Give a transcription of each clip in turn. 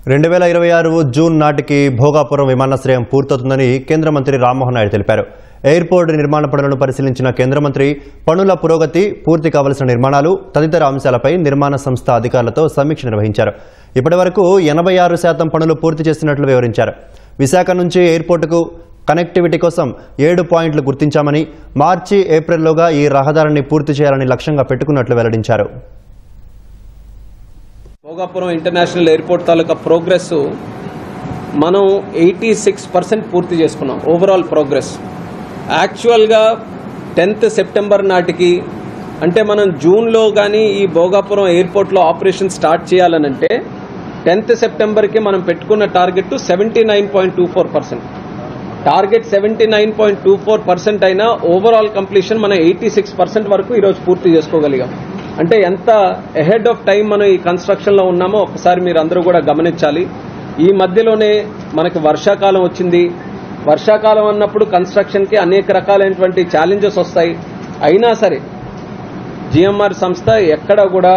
2026 June నాటికి భోగాపురం విమానాశ్రయం పూర్తవుతుందని కేంద్ర మంత్రి రామ్మోహన్ నాయుడు తెలిపారు. ఎయిర్పోర్ట్ నిర్మాణ పనులను పరిశీలించిన కేంద్ర మంత్రి పనుల పురోగతి, పూర్తి కావాల్సిన నిర్మాణాలు తదితర అంశాలపై నిర్మాణ సంస్థ అధికారులతో సమీక్ష నిర్వహించారు. ఇప్పటివరకు 86% పనులు పూర్తి చేసినట్లు వివరించారు. విశాఖ నుంచి ఎయిర్పోర్టుకు కనెక్టివిటీ కోసం 7 పాయింట్లు గుర్తించామని, మార్చి, ఏప్రిల్లోగా ఈ రహదారిని పూర్తి చేయాలని లక్ష్యంగా పెట్టుకున్నట్లు వెల్లడించారు. భోగాపురం ఇంటర్నేషనల్ ఎయిర్పోర్ట్ తాలూకా ప్రోగ్రెస్ మనం 86% పూర్తి చేసుకున్నాం. ఓవరాల్ ప్రోగ్రెస్ యాక్చువల్గా 10th సెప్టెంబర్ నాటికి, అంటే మనం జూన్లో కానీ ఈ భోగాపురం ఎయిర్పోర్ట్లో ఆపరేషన్ స్టార్ట్ చేయాలనంటే 10th సెప్టెంబర్కి మనం పెట్టుకున్న టార్గెట్ 79.24%. టార్గెట్ 79.24% అయినా ఓవరాల్ కంప్లీషన్ మనం 86% వరకు ఈరోజు పూర్తి చేసుకోగలిగాం. అంటే ఎంత అహెడ్ ఆఫ్ టైం మనం ఈ కన్స్ట్రక్షన్లో ఉన్నామో ఒకసారి మీరు అందరూ కూడా గమనించాలి. ఈ మధ్యలోనే మనకి వర్షాకాలం వచ్చింది. వర్షాకాలం అన్నప్పుడు కన్స్ట్రక్షన్కి అనేక రకాలైనటువంటి ఛాలెంజెస్ వస్తాయి. అయినా సరే జిఎంఆర్ సంస్థ ఎక్కడ కూడా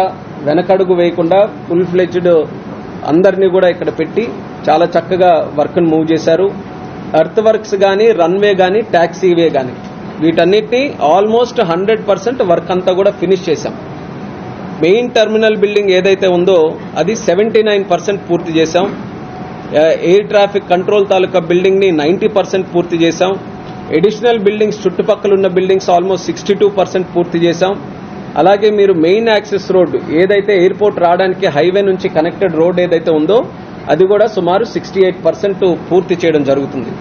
వెనకడుగు వేయకుండా ఫుల్ ఫ్లెడ్జ్డ్ అందరినీ కూడా ఇక్కడ పెట్టి చాలా చక్కగా వర్క్ను మూవ్ చేశారు. ఎర్త్ వర్క్స్ కానీ, రన్వే కానీ, ట్యాక్సీవే కానీ వీటన్నిటినీ ఆల్మోస్ట్ 100% వర్క్ అంతా కూడా ఫినిష్ చేశాం. మెయిన్ టెర్మినల్ బిల్డింగ్ ఏదైతే ఉందో అది 79% పూర్తి చేశాం. ఎయిర్ ట్రాఫిక్ కంట్రోల్ తాలూకా బిల్డింగ్ని 90% పూర్తి చేశాం. అడిషనల్ బిల్డింగ్స్, చుట్టుపక్కల ఉన్న బిల్డింగ్స్ ఆల్మోస్ట్ 62% పూర్తి చేశాం. అలాగే మీరు మెయిన్ యాక్సెస్ రోడ్డు ఏదైతే ఎయిర్పోర్ట్ రావడానికి హైవే నుంచి కనెక్టెడ్ రోడ్ ఏదైతే ఉందో అది కూడా సుమారు 68% పూర్తి చేయడం జరుగుతుంది.